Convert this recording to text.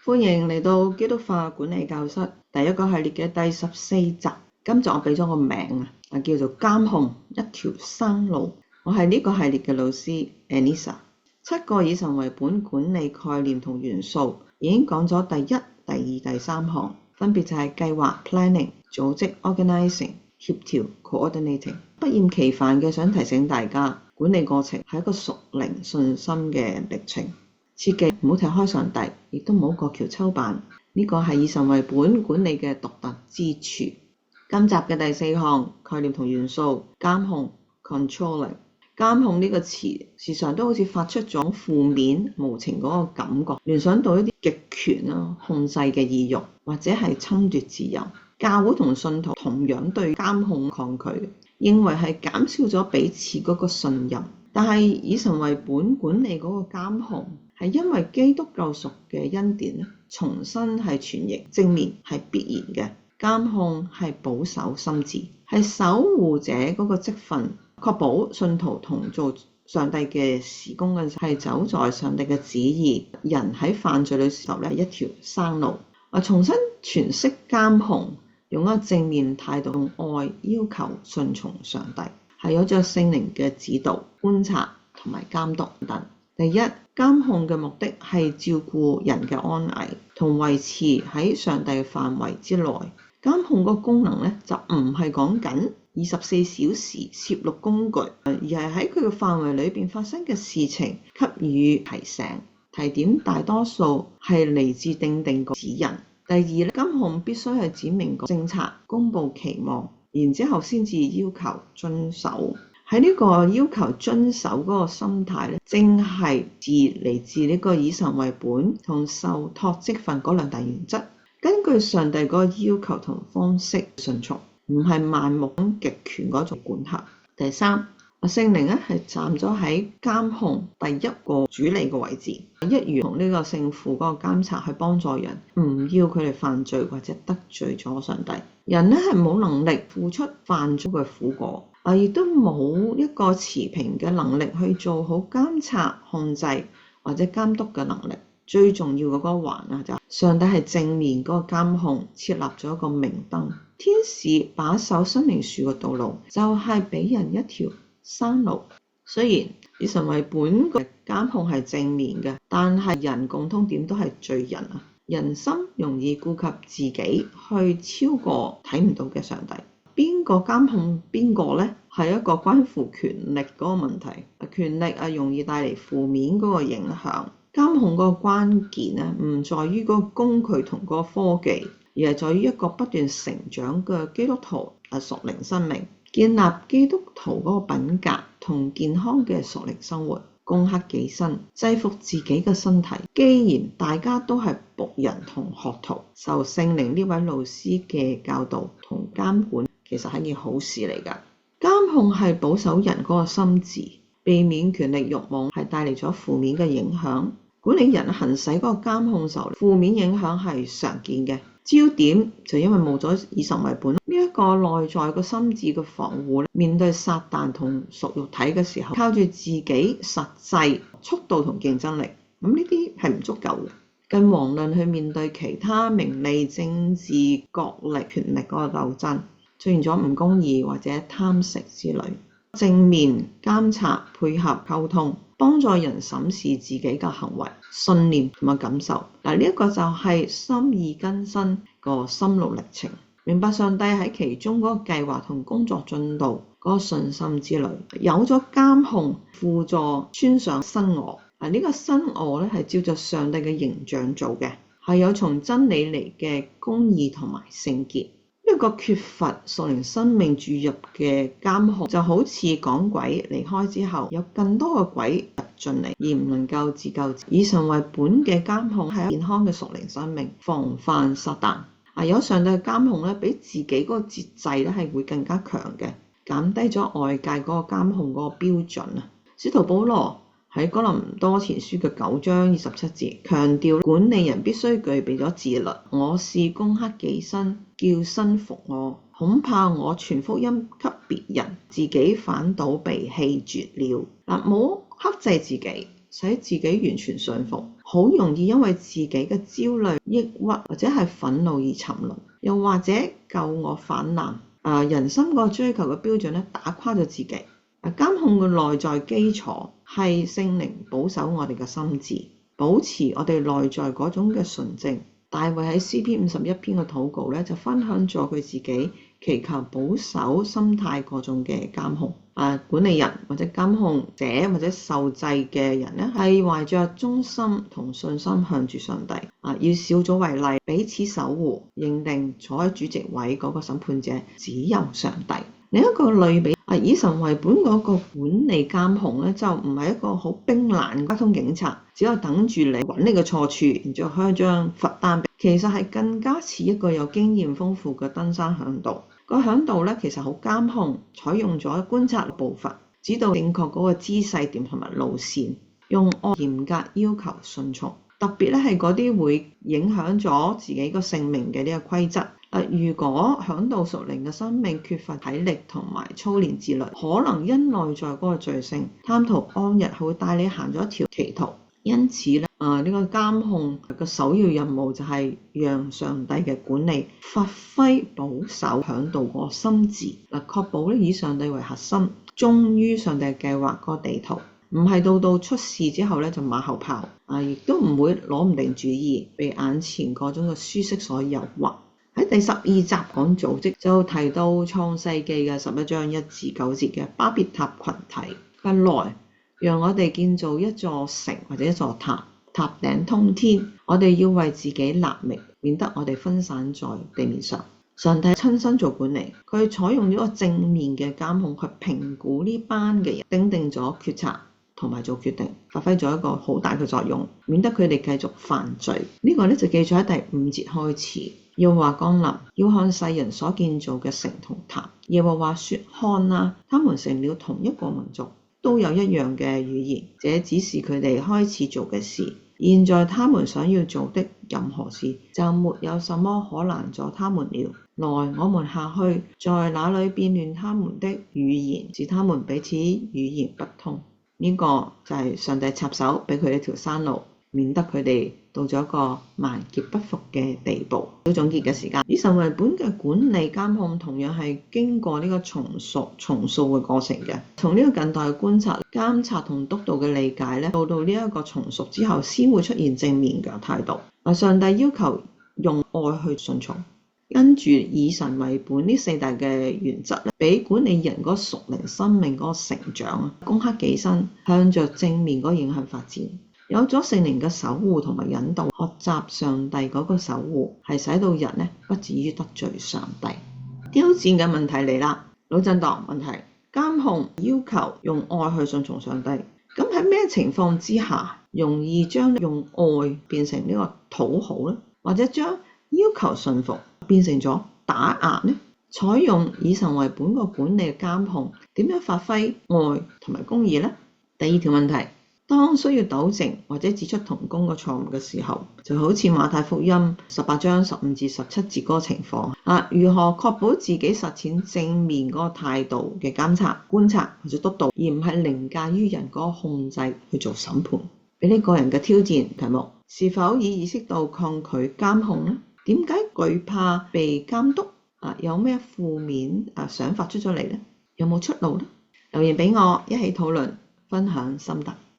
歡迎嚟到基督化管理教室第一個系列嘅第14集。今集我俾咗個名叫做監控一條生路。我係呢個系列嘅老師 Anissa。7個以神為本管理概念同元素已經講咗第1、第2、第3項，分別就係計劃 planning、組織 organizing、協調 coordinating。不厭其煩嘅想提醒大家，管理過程係一個屬靈信心嘅歷程。切記唔好睇開上帝，亦都唔好過橋抽板，呢個係以神為本管理嘅獨特之處。今集嘅第4項概念同元素，監控 controlling。監控呢個詞時常都好似發出咗負面無情嗰個感覺，聯想到一啲極權控制嘅意欲，或者係侵奪自由。教會同信徒同樣對監控抗拒，認為係減少咗彼此嗰個信任。但係以神為本管理嗰個監控，係因為基督救贖嘅恩典重新係傳譯正面係必然嘅。監控係保守心智，係守護者嗰個職分，確保信徒同做上帝嘅事工嘅時候係走在上帝嘅旨意。人喺犯罪嘅時候咧，一條生路。重新詮釋監控，用一個正面態度，用愛要求順從上帝，係有着聖靈嘅指導、觀察同埋監督等。第一，監控嘅目的係照顧人嘅安危同維持喺上帝嘅範圍之內。監控個功能咧就唔係講緊24小時攝錄工具，而係喺佢嘅範圍裏邊發生嘅事情給予提醒、提點，大多數係嚟自訂定個指引。第二咧，監控必須係指明個政策、公佈期望，然之後先至要求遵守。喺呢個要求遵守嗰個心態咧，正係嚟自呢個以神為本同受託職分嗰兩大原則。根據上帝嗰個要求同方式順從，唔係盲目極權嗰種管轄。第三，聖靈咧係站咗喺監控第一個主理嘅位置，一如同呢個聖父嗰個監察去幫助人，唔要佢哋犯罪或者得罪咗上帝。人咧係冇能力付出犯罪嘅苦果，亦都冇一個持平嘅能力去做好監察、控制或者監督嘅能力。最重要嗰個環就係上帝係正面嗰個監控設立咗一個明燈，天使把守生命樹嘅道路，就係俾人一條生路。雖然以神為本嘅監控係正面嘅，但係人共通點都係罪人啊，人心容易顧及自己，去超過睇唔到嘅上帝。邊個監控邊個呢？係一個關乎權力嗰個問題。權力容易帶嚟負面嗰個影響。監控嗰個關鍵唔在於嗰個工具同嗰個科技，而係在於一個不斷成長嘅基督徒屬靈生命，建立基督徒嗰個品格同健康嘅屬靈生活，攻克己身，制服自己嘅身體。既然大家都係僕人同學徒，受聖靈呢位老師嘅教導同監管，其實係一件好事嚟㗎。監控係保守人嗰個心智，避免權力慾望係帶嚟咗負面嘅影響。管理人行使嗰個監控時候，負面影響係常見嘅。焦點就因為冇咗以神為本呢一個內在個心智嘅防護，面對撒旦同屬肉體嘅時候，靠住自己實際速度同競爭力，咁呢啲係唔足夠嘅。更遑論去面對其他名利、政治、角力、權力嗰個鬥爭，出現咗唔公義或者貪食之類。正面監察、配合溝通，幫助人審視自己嘅行為、信念同埋感受。呢一個就係心意更新個心路歷程，明白上帝喺其中嗰個計劃同工作進度嗰個信心之旅。有咗監控輔助穿上新我。呢個新我咧係照着上帝嘅形象做嘅，係有從真理嚟嘅公義同埋聖潔。一個缺乏屬靈生命注入嘅監控，就好似趕鬼離開之後，有更多嘅鬼入進嚟，而唔能夠自救。以神為本嘅監控係健康嘅屬靈生命，防範撒旦。有上帝嘅監控咧，比自己嗰個節制咧係會更加強嘅，減低咗外界嗰個監控嗰個標準。使徒保羅喺哥林多前書嘅9章27節強調，管理人必須具備咗自律。我是攻克己身，叫身服我，恐怕我傳福音給別人，自己反倒被棄絕了。冇克制自己，使自己完全順服，好容易因為自己嘅焦慮、抑鬱或者係憤怒而沉淪，又或者救我反難。人心個追求嘅標準咧，打垮咗自己。監控嘅內在基礎係聖靈保守我哋嘅心智，保持我哋內在嗰種嘅純正。大衛喺詩篇51篇嘅禱告咧，就分享咗佢自己祈求保守心態嗰種嘅監控。管理人或者監控者或者受制嘅人咧，係懷着忠心同信心向住上帝。要小組為例，彼此守護，認定坐喺主席位嗰個審判者只有上帝。另一個類比，以神為本嗰個管理監控咧，就唔係一個好冰冷嘅交通警察，只有等住你揾你嘅錯處，然之後開張罰單。其實係更加似一個有經驗豐富嘅登山嚮導。個嚮導咧，其實好監控，採用咗觀察步伐，指導正確嗰個姿勢點同埋路線，用愛嚴格要求順從。特別咧係嗰啲會影響咗自己個性命嘅呢個規則。如果嚮導屬靈嘅生命缺乏體力同埋操練自律，可能因內在嗰個罪性貪圖安逸，會帶你行咗一條歧途。因此咧，呢個監控嘅首要任務就係讓上帝嘅管理發揮保守嚮導個心智，確保咧以上帝為核心，忠於上帝計劃個地圖，唔係到出事之後咧就馬後炮，亦都唔會攞唔定主意，被眼前嗰種嘅舒適所誘惑。喺第12集講組織就提到創世記嘅11章1至9節嘅巴別塔群體嘅來，讓我哋建造一座城或者一座塔，塔頂通天。我哋要為自己立命，免得我哋分散在地面上。上帝親身做管理，佢採用呢個正面嘅監控去評估呢班嘅人，定咗決策同埋做決定，發揮咗一個好大嘅作用，免得佢哋繼續犯罪。呢個咧就記載喺第5節開始。耶和華降臨，要看世人所建造嘅城同塔。耶和華說：看啊，他們成了同一個民族，都有一樣嘅語言。這只是佢哋開始做嘅事。現在他們想要做的任何事，就沒有什麼可難阻他們了。來，我們下去，在那裏變亂他們的語言，使他們彼此語言不通。呢個就係上帝插手俾佢哋一條山路，免得佢哋到咗一個萬劫不復嘅地步。小總結嘅時間，以神為本嘅管理監控同樣係經過呢個重塑嘅過程嘅。從呢個近代嘅觀察、監察同督導嘅理解咧，到呢一個重塑之後，先會出現正面嘅態度。上帝要求用愛去順從，跟住以神為本呢4大嘅原則咧，俾管理人嗰個屬靈生命嗰個成長，攻克己身，向着正面嗰個影響發展。有咗聖靈嘅守護同埋引導，學習上帝嗰個守護，係使到人咧不至於得罪上帝。挑戰嘅問題嚟啦，腦震盪問題，監控要求用愛去順從上帝。咁喺咩情況之下容易將用愛變成呢個討好呢？或者將要求順服變成咗打壓呢？採用以神為本個管理嘅監控，點樣發揮愛同埋公義呢？第2條問題，當需要糾正或者指出同工嘅錯誤嘅時候，就好似馬太福音18章15至17節嗰個情況，如何確保自己實踐正面嗰個態度嘅監察、觀察或者督導，而唔係凌駕於人嗰個控制去做審判。俾你個人嘅挑戰題目，是否已意識到抗拒監控呢？點解懼怕被監督？有咩負面想法出咗嚟呢？有冇出路呢？留言俾我，一起討論分享心得。